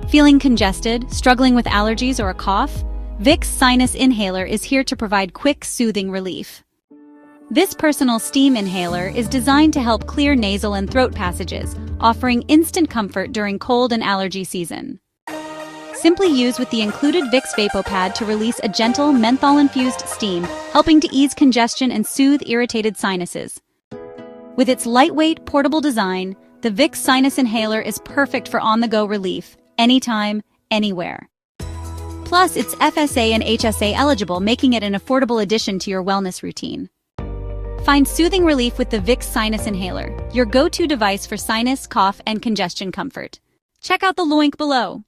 Feeling congested, struggling with allergies or a cough? Vicks Sinus Inhaler is here to provide quick, soothing relief. This personal steam inhaler is designed to help clear nasal and throat passages, offering instant comfort during cold and allergy season. Simply use with the included Vicks VapoPad to release a gentle, menthol-infused steam, helping to ease congestion and soothe irritated sinuses. With its lightweight, portable design, the Vicks Sinus Inhaler is perfect for on-the-go relief, anytime, anywhere. Plus, it's FSA and HSA eligible, making it an affordable addition to your wellness routine. Find soothing relief with the Vicks Sinus Inhaler, your go-to device for sinus, cough, and congestion comfort. Check out the link below.